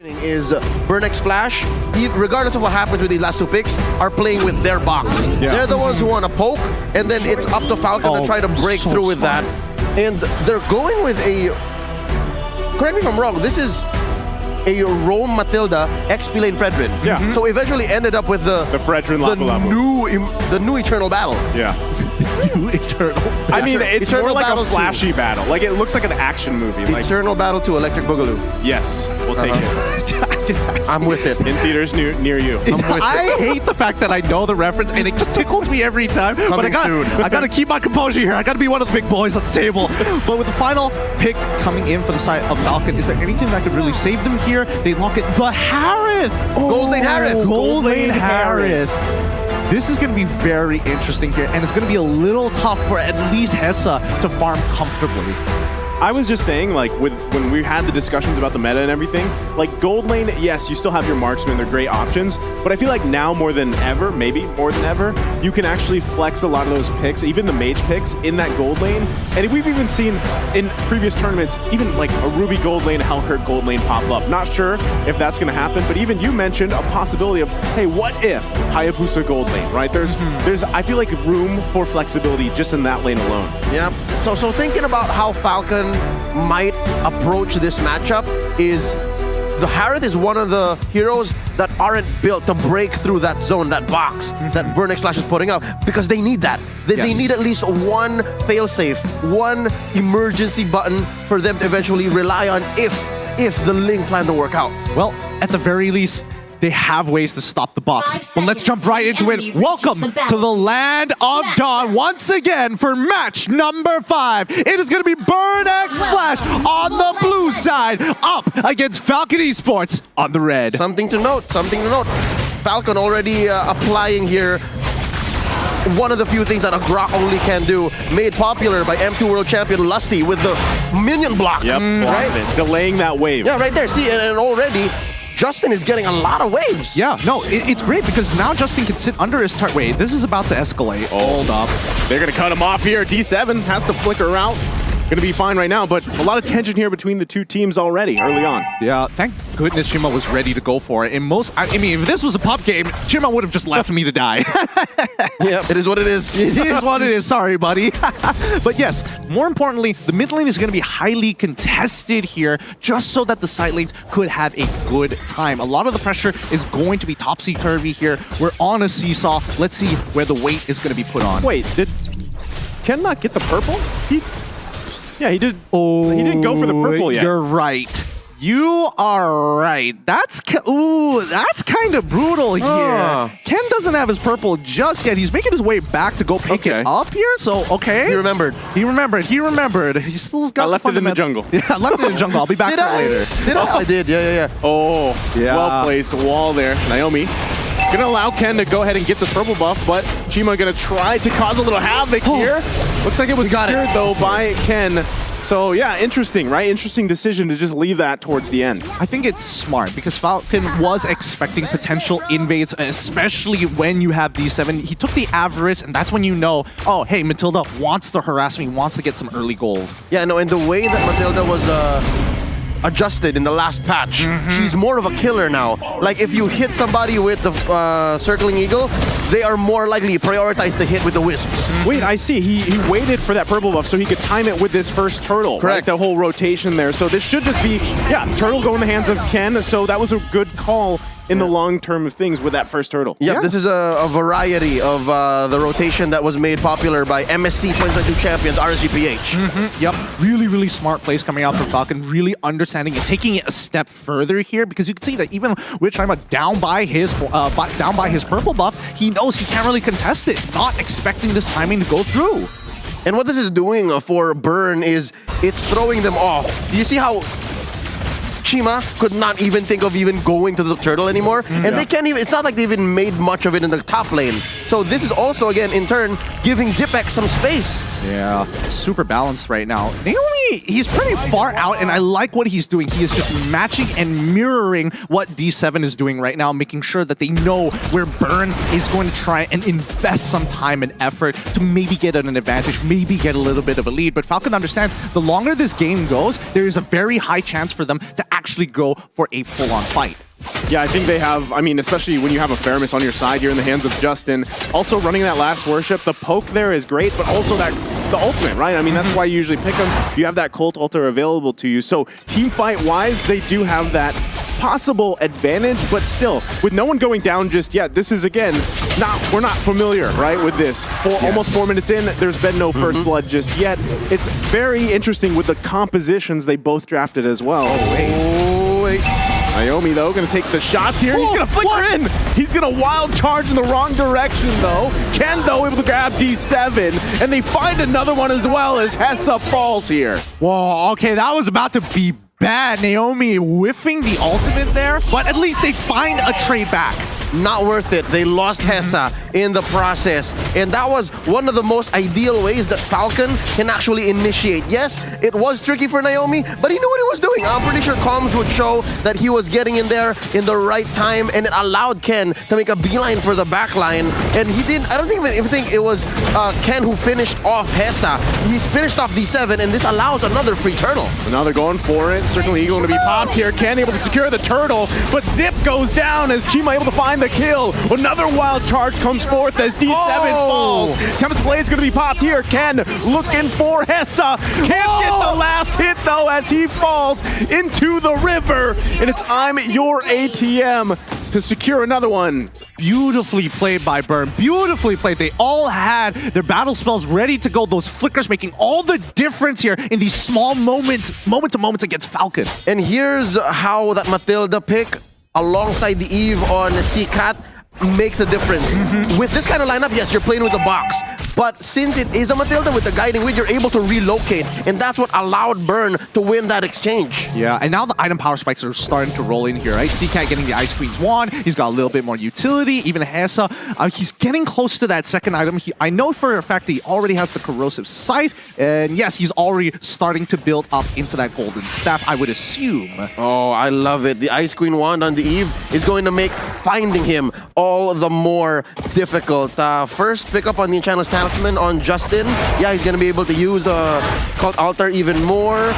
is Burnix Flash, regardless of what happens with these last two picks, are playing with their box. Yeah. They're the ones who want to poke, and then it's up to Falcon to try to break through with that. And they're going with a, correct me if I'm wrong, this is a Rome Matilda XP lane Fredrin. Yeah. So eventually ended up with the Fredrin the new Eternal Battle. Yeah. New Eternal. I mean, it's Eternal more like Battle a flashy battle. Like, it looks like an action movie. Like, Eternal Battle to Electric Boogaloo. yes, we'll take it. I'm with it. In theaters near you. I hate the fact that I know the reference and it tickles me every time. But I gotta keep my composure here. I gotta be one of the big boys at the table. But with the final pick coming in for the side of Falcon, is there anything that could really save them here? They lock it. The Harith! Gold Lane Harith! Gold Lane Harith. This is going to be very interesting here, and it's going to be a little tough for at least Hessa to farm comfortably. I was just saying, like, when we had the discussions about the meta and everything, like, gold lane, yes, you still have your marksmen, they're great options, but I feel like now more than ever, maybe more than ever, you can actually flex a lot of those picks, even the mage picks, in that gold lane. And we've even seen in previous tournaments, even like a Ruby gold lane, Hellkirk gold lane pop up. Not sure if that's going to happen, but even you mentioned a possibility of, hey, what if Hayabusa gold lane, right? There's I feel like room for flexibility just in that lane alone. Yeah. So thinking about how Falcon might approach this matchup is the Harith is one of the heroes that aren't built to break through that zone, that box that Burnix Flash is putting out, because they need that. They need at least one failsafe, one emergency button for them to eventually rely on if the Ling plan to work out. Well, at the very least, they have ways to stop the box. But let's jump right into it. Welcome to the Land of Dawn once again for match number 5. It is going to be Burnix Flash on the blue side up against Falcon Esports on the red. Something to note. Falcon already applying here one of the few things that a Grok only can do, made popular by M2 World Champion Lusty with the minion block. Yep, right? Delaying that wave. Yeah, right there. See, and already Justin is getting a lot of waves. Yeah, no, it's great because now Justin can sit under his turret. Wait, this is about to escalate. Hold up. They're going to cut him off here. D7 has to flicker out. Going to be fine right now, but a lot of tension here between the two teams already early on. Yeah, thank goodness Chima was ready to go for it. I mean, if this was a pub game, Chima would have just left me to die. Yeah, it is what it is. It is what it is. Sorry, buddy. But yes, more importantly, the mid lane is going to be highly contested here, just so that the side lanes could have a good time. A lot of the pressure is going to be topsy-turvy here. We're on a seesaw. Let's see where the weight is going to be put on. Wait, did Ken not get the purple? Yeah, he did. Oh, he didn't go for the purple yet. You're right. You are right. That's kind of brutal here. Ken doesn't have his purple just yet. He's making his way back to go pick it up here. So okay, He remembered. He still got. I left it in the jungle. Yeah, I left it in the jungle. I'll be back for it later. Did I? I did. Yeah. Oh, yeah. Well placed wall there. Naomi gonna allow Ken to go ahead and get the purple buff, but Chima gonna try to cause a little havoc here. Looks like it was secured though by Ken. So yeah, interesting, right? Interesting decision to just leave that towards the end. I think it's smart because Falcon was expecting potential invades, especially when you have D7. He took the Avarice, and that's when you know, oh, hey, Matilda wants to harass me, wants to get some early gold. Yeah, no, and the way that Matilda was adjusted in the last patch, she's more of a killer now. Like, if you hit somebody with the circling eagle, they are more likely prioritized to hit with the wisps. Wait, I see. He waited for that purple buff so he could time it with this first turtle. Correct. Right? The whole rotation there. So this should just be, yeah, turtle go in the hands of Ken. So that was a good call in the long term of things with that first turtle. Yep, this is a variety of the rotation that was made popular by MSC 2022 champions, RSGPH. Yep, really smart plays coming out from Falcon, really understanding and taking it a step further here, because you can see that even with Chima down by his purple buff, he knows he can't really contest it, not expecting this timing to go through. And what this is doing for Burn is it's throwing them off. Do you see how Chima could not even think of even going to the turtle anymore? And they can't even, it's not like they even made much of it in the top lane. So this is also, again, in turn, giving Zipek some space. Yeah, super balanced right now. Naomi, he's pretty far out, and I like what he's doing. He is just matching and mirroring what D7 is doing right now, making sure that they know where Burn is going to try and invest some time and effort to maybe get an advantage, maybe get a little bit of a lead. But Falcon understands the longer this game goes, there is a very high chance for them to actually go for a full-on fight. Yeah, I think they have, I mean, especially when you have a Faramis on your side, you're in the hands of Justin. Also running that last worship, the poke there is great, but also the ultimate, right? I mean, that's why you usually pick them. You have that cult altar available to you. So team fight-wise, they do have that possible advantage, but still, with no one going down just yet, this is, again, we're not familiar, right, with this. Almost 4 minutes in, there's been no first blood just yet. It's very interesting with the compositions they both drafted as well. Oh, wait. Naomi, though, going to take the shots here. He's going to flicker in. He's going to wild charge in the wrong direction, though. Ken, though, able to grab D7, and they find another one as well as Hessa falls here. Whoa, okay, that was about to be bad. Naomi whiffing the ultimate there, but at least they find a trade back. Not worth it. They lost Hessa in the process. And that was one of the most ideal ways that Falcon can actually initiate. Yes, it was tricky for Naomi, but he knew what he was doing. I'm pretty sure comms would show that he was getting in there in the right time, and it allowed Ken to make a beeline for the back line. And he didn't, I don't even think it was Ken who finished off Hessa. He finished off D7, and this allows another free turtle. So now they're going for it. Certainly Eagle going to be popped here. Ken able to secure the turtle, but Zip goes down as Chima able to find the kill. Another wild charge comes forth as D7 falls. Tempest Blade's going to be popped here. Ken looking for Hessa. Can't get the last hit, though, as he falls into the river. And it's I'm your ATM to secure another one. Beautifully played by Burn. Beautifully played. They all had their battle spells ready to go. Those flickers making all the difference here in these small moments, moment to moments against Falcon. And here's how that Matilda pick alongside the Eve on C-Cat makes a difference. With this kind of lineup, yes, you're playing with the box. But since it is a Matilda with the guiding wheel, you're able to relocate. And that's what allowed Burn to win that exchange. Yeah, and now the item power spikes are starting to roll in here, right? C-Cat getting the Ice Queen's wand. He's got a little bit more utility. Even Hessa, he's getting close to that second item. I know for a fact that he already has the Corrosive Scythe. And yes, he's already starting to build up into that Golden Staff, I would assume. Oh, I love it. The Ice Queen wand on the Eve is going to make finding him all the more difficult. First, pick up on the Enchantress Talisman on Justin. Yeah, he's going to be able to use Cult Altar even more.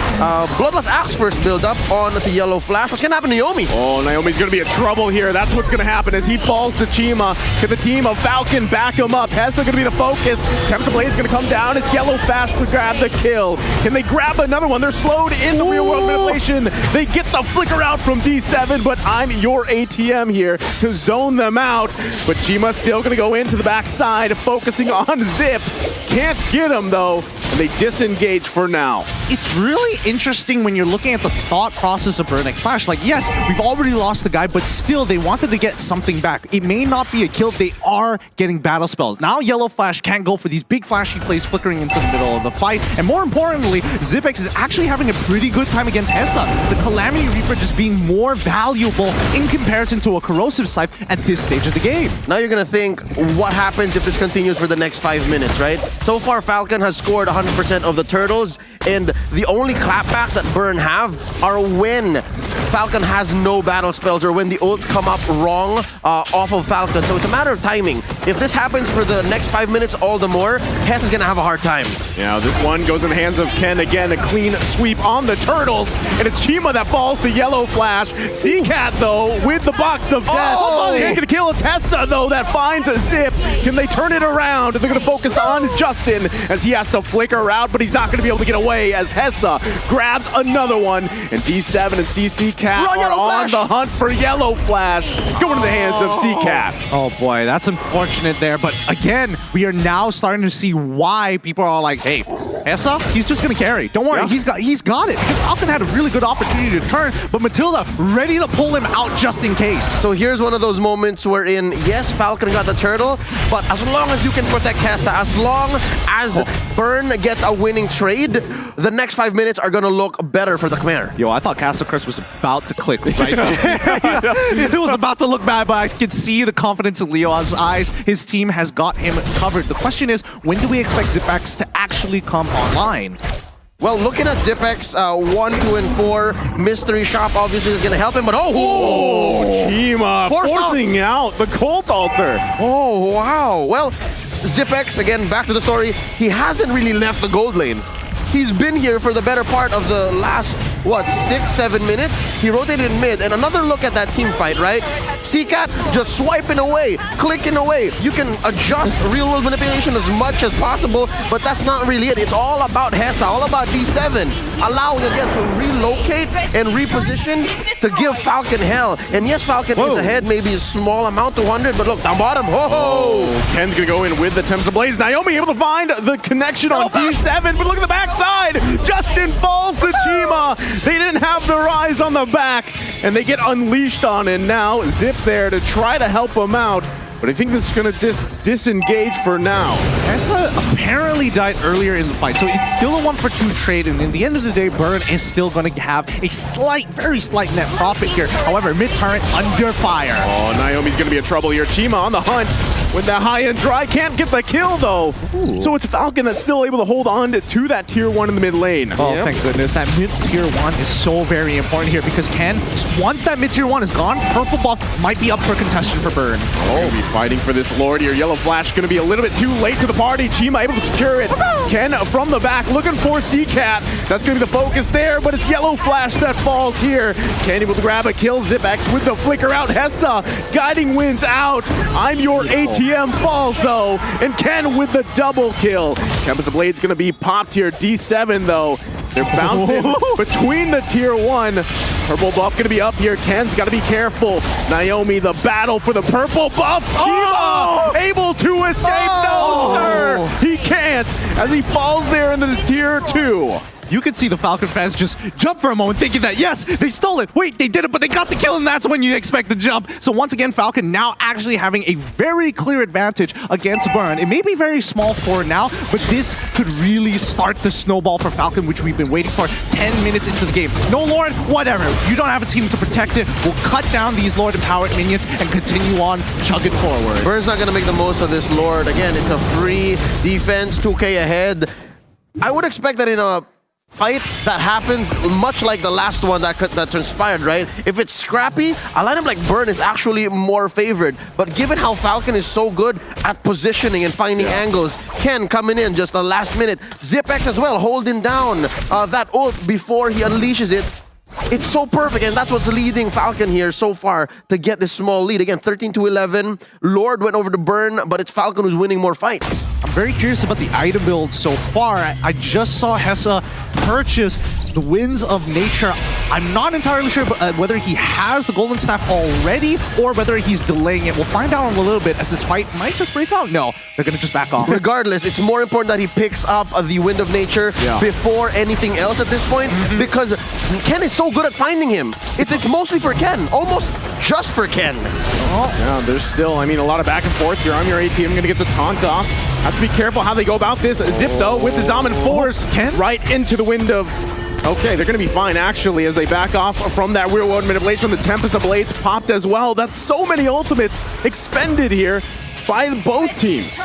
Bloodlust Axe first build up on the Yellow Flash. What's going to happen to Naomi? Oh, Naomi's going to be in trouble here. That's what's going to happen as he falls to Chima. Can the team of Falcon back him up? Hessa going to be the focus. Tempest Blade's going to come down. It's Yellow Flash to grab the kill. Can they grab another one? They're slowed in the real world manipulation. They get the flicker out from D7, but I'm your ATM here to zone them out. But Chima's still going to go into the backside, focusing on Zip. Can't get him, though, and they disengage for now. It's really interesting when you're looking at the thought process of Burn X Flash. Like, yes, we've already lost the guy, but still, they wanted to get something back. It may not be a kill. They are getting battle spells. Now, Yellow Flash can't go for these big flashy plays flickering into the middle of the fight. And more importantly, Zipex is actually having a pretty good time against Hessa. The Calamity Reaper just being more valuable in comparison to a Corrosive Scythe at this stage of the game. Now you're going to think, what happens if this continues for the next 5 minutes, right? So far, Falcon has scored 100% of the turtles, and the only clapbacks that Burn have are when Falcon has no battle spells or when the ults come up wrong off of Falcon. So it's a matter of timing. If this happens for the next 5 minutes all the more, Hess is going to have a hard time. Yeah, this one goes in the hands of Ken again. A clean sweep on the turtles, and it's Chima that falls to Yellow Flash. C-Cat, though, with the box of death. Oh, can't get a kill. It's Hessa, though, that finds a Zip. Can they turn it around? They're going to focus on Justin as he has to flicker out, but he's not going to be able to get away as Hessa grabs another one. And D7 and CC-Cat are on the hunt for Yellow Flash, going to the hands of C-Cat. Oh boy, that's unfortunate there. But again, we are now starting to see why people are like, hey, Hessa, he's just going to carry. Don't worry, he's got it. Because Falcon had a really good opportunity to turn, but Matilda ready to pull him out just in case. So here's one of those moments wherein, yes, Falcon got the turtle, but as long as you can protect Hessa, as long as Burn gets a winning trade, the next 5 minutes are going to look better for the Khmer. Yo, I thought Castle Crest was about to click right there. It was about to look bad, but I could see the confidence in Leo's eyes. His team has got him covered. The question is, when do we expect Zipex to actually come online? Well, looking at Zipex, 1, 2, and 4, Mystery Shop obviously is going to help him, but Chima forcing out the Cult Altar. Oh, wow. Well, Zipex, again, back to the story, he hasn't really left the gold lane. He's been here for the better part of the last, what, 6-7 minutes? He rotated mid, and another look at that team fight, right? Seacat just swiping away, clicking away. You can adjust real-world manipulation as much as possible, but that's not really it. It's all about Hessa, all about D7, allowing again to relocate and reposition to give Falcon hell. And yes, Falcon is ahead, maybe a small amount, 200, but look, down bottom, ho-ho! Ken's gonna go in with the Tempest Ablaze. Naomi able to find the connection on D7, but look at the backside! Justin falls to Chima! They didn't have their eyes on the back, and they get unleashed on, and now Zip there to try to help him out. But I think this is going to disengage for now. Hessa apparently died earlier in the fight, so it's still a 1-for-2 trade, and in the end of the day, Burn is still going to have a slight, very slight net profit here. However, mid-turret under fire. Oh, Naomi's going to be in trouble here. Chima on the hunt with the high-end dry. Can't get the kill, though. Ooh. So it's Falcon that's still able to hold on to that tier 1 in the mid lane. Oh, thank goodness. That mid-tier 1 is so very important here, because Ken, once that mid-tier 1 is gone, purple buff might be up for contention for Burn. Oh, fighting for this Lord here. Yellow Flash going to be a little bit too late to the party. Chima able to secure it. Ken from the back looking for Seacat. That's going to be the focus there, but it's Yellow Flash that falls here. Ken able to grab a kill. Zipex with the flicker out. Hessa guiding wins out. I'm your ATM falls though. And Ken with the double kill. Tempest Blade's going to be popped here. D7 though. They're bouncing between the tier 1. Purple buff going to be up here. Ken's got to be careful. Naomi, the battle for the purple buff. Chima able to escape. No, sir. He can't as he falls there into the tier 2. You could see the Falcon fans just jump for a moment thinking that, yes, they stole it. Wait, they did it, but they got the kill, and that's when you expect the jump. So once again, Falcon now actually having a very clear advantage against Burn. It may be very small for now, but this could really start the snowball for Falcon, which we've been waiting for 10 minutes into the game. No Lord, whatever. You don't have a team to protect it. We'll cut down these Lord-empowered minions and continue on chugging forward. Burn's not going to make the most of this Lord. Again, it's a free defense, 2K ahead. I would expect that in a fight that happens much like the last one that transpired, right? If it's scrappy, a lineup like Burn is actually more favored. But given how Falcon is so good at positioning and finding angles, Ken coming in just the last minute, Zipex as well holding down that ult before he unleashes it. It's so perfect, and that's what's leading Falcon here so far to get this small lead. Again, 13-11. Lord went over to Burn, but it's Falcon who's winning more fights. I'm very curious about the item build so far. I just saw Hessa purchase the Winds of Nature. I'm not entirely sure whether he has the Golden Staff already or whether he's delaying it. We'll find out in a little bit as this fight might just break out. No, they're going to just back off. Regardless, it's more important that he picks up the Wind of Nature before anything else at this point, because Ken is so good at finding him. It's mostly for Ken, almost just for Ken. Yeah, there's still, I mean, a lot of back and forth here. I'm your ATM, going to get the taunt off. Has to be careful how they go about this. Zip, though, with the Zaman Force right into the Wind of... Okay, they're going to be fine, actually, as they back off from that real-world manipulation. The Tempest Blades popped as well. That's so many ultimates expended here by both teams.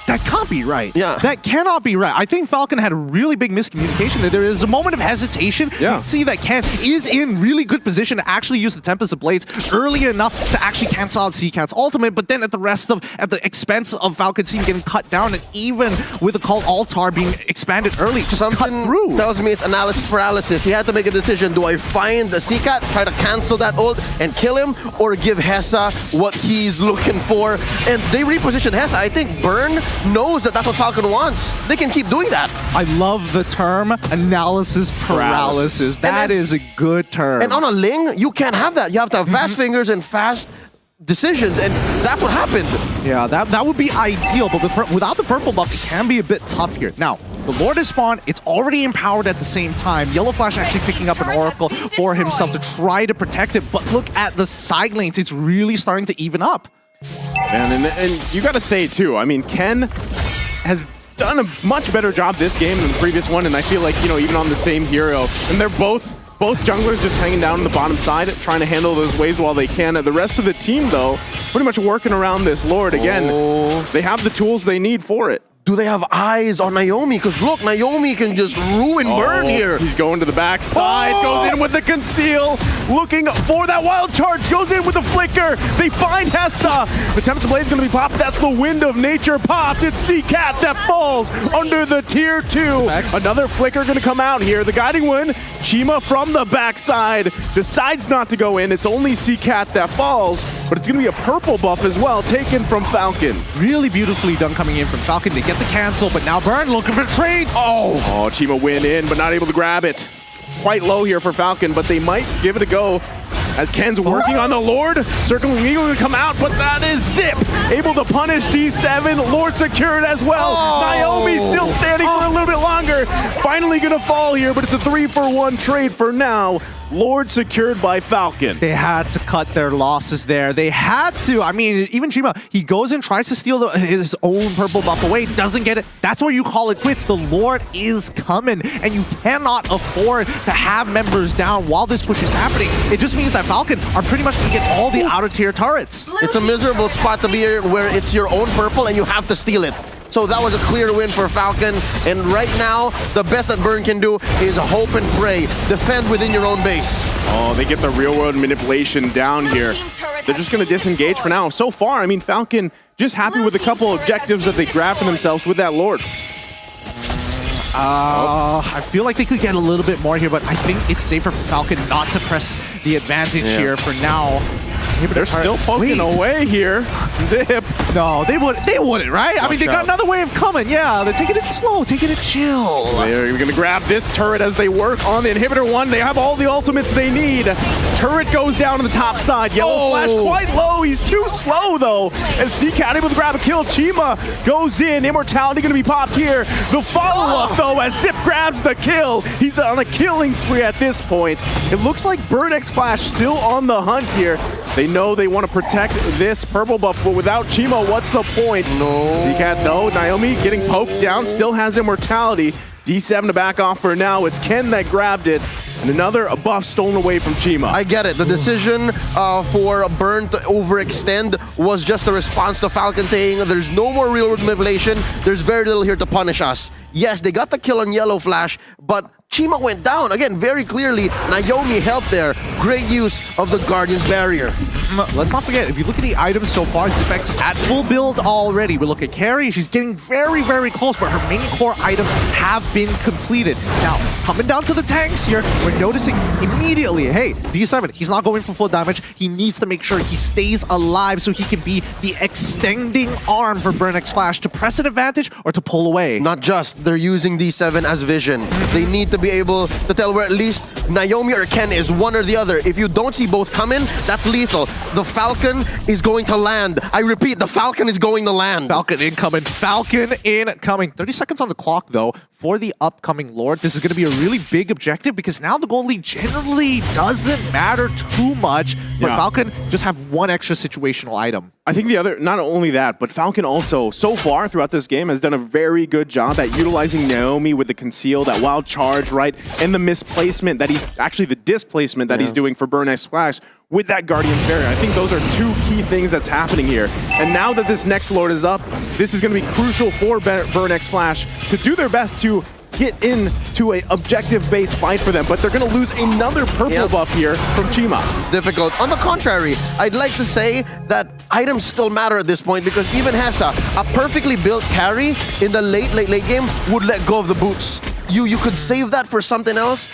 That can't be right. Yeah. That cannot be right. I think Falcon had a really big miscommunication there. There is a moment of hesitation. You can see that Ken is in really good position to actually use the Tempest of Blades early enough to actually cancel out Seacat's ultimate, but then at the expense of Falcon's team getting cut down, and even with the Cult Altar being expanded early, just cut through. Tells me it's analysis paralysis. He had to make a decision. Do I find the Seacat, try to cancel that ult and kill him, or give Hessa what he's looking for? And they repositioned Hessa. I think Burn knows that that's what Falcon wants. They can keep doing that. I love the term analysis paralysis. That is a good term. And on a Ling, you can't have that. You have to have fast fingers and fast decisions, and that's what happened. Yeah, that would be ideal, but without the purple buff, it can be a bit tough here. Now, the Lord is spawned. It's already empowered at the same time. Yellow Flash actually picking up an Oracle for himself to try to protect it, but look at the side lanes. It's really starting to even up. And you got to say, too, I mean, Ken has done a much better job this game than the previous one, and I feel like, you know, even on the same hero, and they're both junglers just hanging down on the bottom side, trying to handle those waves while they can. The rest of the team, though, pretty much working around this Lord. Again, they have the tools they need for it. do they have eyes on Naomi? Because look, Naomi can just ruin Burn here. He's going to the backside, goes in with the conceal, looking for that wild charge, goes in with the flicker. They find Hessa. The Tempest Blade is going to be popped. That's the Wind of Nature popped. It's Seacat that falls under the tier 2. Another flicker going to come out here. The Guiding Wind, Chima from the backside, decides not to go in. It's only Seacat that falls, but it's going to be a purple buff as well, taken from Falcon. Really beautifully done coming in from Falcon. They get the cancel, but now Burn looking for trades. Oh, Chima went in, but not able to grab it. Quite low here for Falcon, but they might give it a go as Ken's working on the Lord. Circling Eagle to come out, but that is Zip. Able to punish D7. Lord secured as well. Naomi still standing for a little bit longer. Finally gonna fall here, but it's a 3-for-1 trade for now. Lord secured by Falcon. They had to cut their losses there. They had to. I mean, even Chima, he goes and tries to steal his own purple buff away, doesn't get it. That's where you call it quits. The Lord is coming, and you cannot afford to have members down while this push is happening. It just means that Falcon are pretty much going to get all the outer tier turrets. It's a miserable spot to be here where it's your own purple and you have to steal it. So that was a clear win for Falcon. And right now, the best that Burn can do is hope and pray. Defend within your own base. Oh, they get the real-world manipulation down here. They're just going to disengage for now. So far, I mean, Falcon just happy with a couple objectives that they grabbed for themselves with that Lord. I feel like they could get a little bit more here, but I think it's safer for Falcon not to press the advantage here for now. They're still poking away here. Zip. No, they wouldn't, right? I mean, they got another wave coming. Yeah, they're taking it slow, taking it chill. They're going to grab this turret as they work on the inhibitor 1. They have all the ultimates they need. Turret goes down to the top side. Yellow Flash quite low. He's too slow, though. As Seacat able to grab a kill. Chima goes in. Immortality going to be popped here. The follow-up, though, as Zip grabs the kill. He's on a killing spree at this point. It looks like Burnex Flash still on the hunt here. They know they want to protect this purple buff, but without Chima, what's the point? No. Seacat, no. Naomi getting poked down, still has immortality. D7 to back off for now. It's Ken that grabbed it. And another buff stolen away from Chima. I get it. The decision for Burn to overextend was just a response to Falcon saying there's no more real-world manipulation. There's very little here to punish us. Yes, they got the kill on Yellow Flash, but Chima went down. Again, very clearly, Naomi helped there. Great use of the Guardian's Barrier. Let's not forget, if you look at the items so far, Zipx at full build already. We look at Carrie, she's getting very, very close, but her main core items have been completed. Now, coming down to the tanks here, we're noticing immediately, hey, D7, he's not going for full damage. He needs to make sure he stays alive so he can be the extending arm for Burnex Flash to press an advantage or to pull away. Not just, they're using D7 as vision. They need to be able to tell where at least Naomi or Ken is, one or the other. If you don't see both coming, that's lethal. The Falcon is going to land. I repeat, the Falcon is going to land. Falcon incoming. Falcon incoming. 30 seconds on the clock, though, for the upcoming Lord. This is going to be a really big objective because now the gold lead generally doesn't matter too much, but Falcon just have one extra situational item. I think the other, not only that, but Falcon also, so far throughout this game, has done a very good job at utilizing Naomi with the conceal, that wild charge, right? And the misplacement that he's, actually the displacement that he's doing for Burnex Flash with that Guardian's Barrier. I think those are two key things that's happening here. And now that this next Lord is up, this is going to be crucial for Burnex Flash to do their best to get into an objective-based fight for them, but they're going to lose another purple buff here from Chima. It's difficult. On the contrary, I'd like to say that items still matter at this point because even Hessa, a perfectly built carry in the late game would let go of the boots. You could save that for something else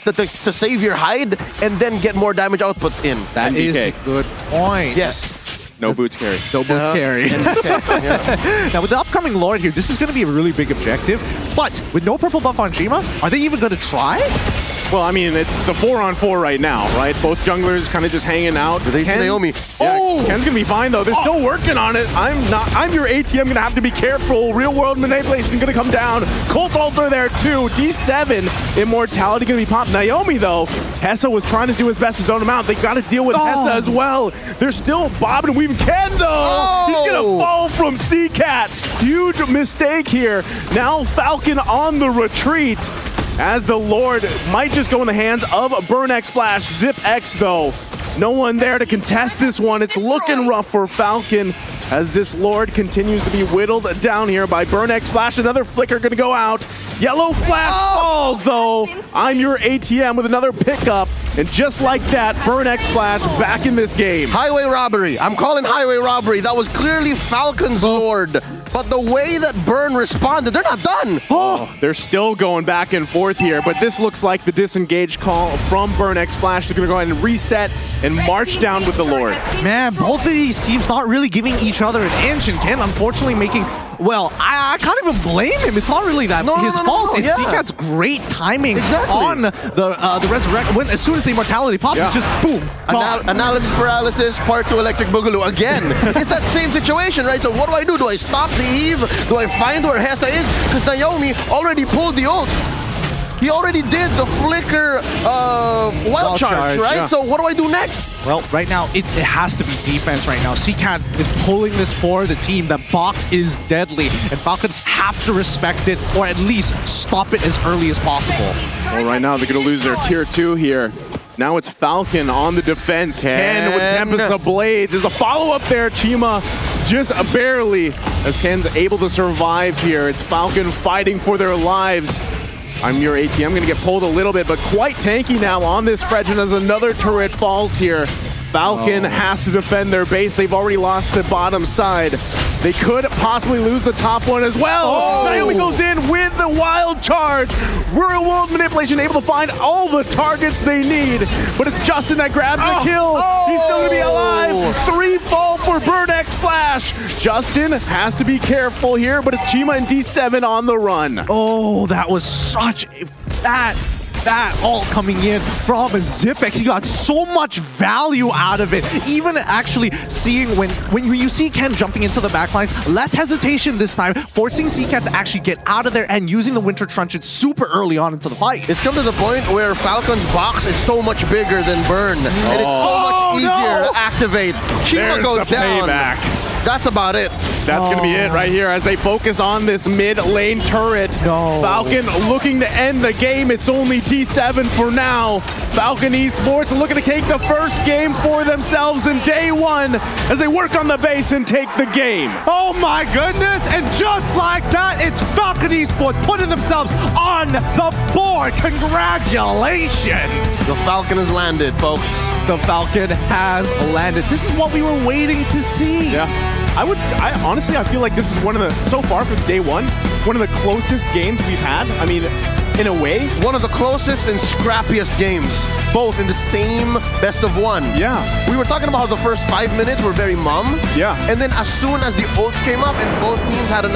to save your hide and then get more damage output in. That is a good point. Yes. No boots carry. No boots carry. Now, with the upcoming Lord here, this is going to be a really big objective. But with no purple buff on Chima, are they even going to try? Well, I mean, it's the 4-on-4 right now, right? Both junglers kind of just hanging out. They see Naomi. Yeah, Ken's gonna be fine though. They're still working on it. I'm your ATM, gonna have to be careful. Real world manipulation gonna come down. Colt Altar there too. D7 immortality gonna be popped. Naomi though, Hessa was trying to do his best his own amount. They gotta deal with Hessa as well. They're still bobbing and weaving. Ken though, he's gonna fall from Seacat. Huge mistake here. Now Falcon on the retreat, as the Lord might just go in the hands of Burnex Flash. Zip X though, no one there to contest this one. It's looking rough for Falcon. as this Lord continues to be whittled down here by Burnex Flash. Another flicker going to go out. Yellow Flash falls, though. I'm your ATM with another pickup. And just like that, Burnex Flash back in this game. Highway robbery. I'm calling highway robbery. That was clearly Falcon's Lord. But the way that Burn responded, they're not done. Oh, they're still going back and forth here, but this looks like the disengage call from Burnex Flash. They're going to go ahead and reset and march down with the Lord. Man, both of these teams not really giving each other an inch, and Ken unfortunately making, well, I can't even blame him. It's not really that his fault. It's CCat's great timing on the resurrect. When as soon as the immortality pops, it's just boom. Analysis paralysis, part 2 electric boogaloo. Again, it's that same situation, right? So what do I do? Do I stop the Eve? Do I find where Hessa is? Because Naomi already pulled the ult. He already did the flicker wild charge, right? Yeah. So what do I do next? Well, right now, it has to be defense right now. CCat is pulling this for the team. The box is deadly, and Falcon have to respect it, or at least stop it as early as possible. Well, right now, they're going to lose their tier 2 here. Now it's Falcon on the defense. Ken with Tempest of Blades. There's a follow-up there. Chima just barely, as Ken's able to survive here. It's Falcon fighting for their lives. I'm your AT. I'm going to get pulled a little bit, but quite tanky now on this Fredrin as another turret falls here. Falcon has to defend their base. They've already lost the bottom side. They could possibly lose the top one as well. Naomi goes in with the wild charge. Real world manipulation, able to find all the targets they need. But it's Justin that grabs the kill. He's still going to be alive. 3 fall for Burnex Flash. Justin has to be careful here, but it's Chima and D7 on the run. Oh, that was such a that all coming in from Zipex. He got so much value out of it. Even actually seeing when you see Ken jumping into the backlines, less hesitation this time, forcing CCat to actually get out of there and using the Winter Truncheon super early on into the fight. It's come to the point where Falcon's box is so much bigger than Burn, and it's so much easier to activate. Chima goes down. Payback. That's about it. That's going to be it right here as they focus on this mid lane turret. Falcon looking to end the game. It's only D7 for now. Falcon Esports looking to take the first game for themselves in day 1 as they work on the base and take the game. Oh my goodness, and just like that, it's Falcon Esports putting themselves on the board. Congratulations. The Falcon has landed, folks. The Falcon has landed. This is what we were waiting to see. Yeah. I honestly, I feel like this is one of the, so far from day 1, one of the closest games we've had. I mean, in a way, one of the closest and scrappiest games, both in the same best of 1. Yeah. We were talking about how the first 5 minutes were very mum. Yeah. And then as soon as the ults came up and both teams had a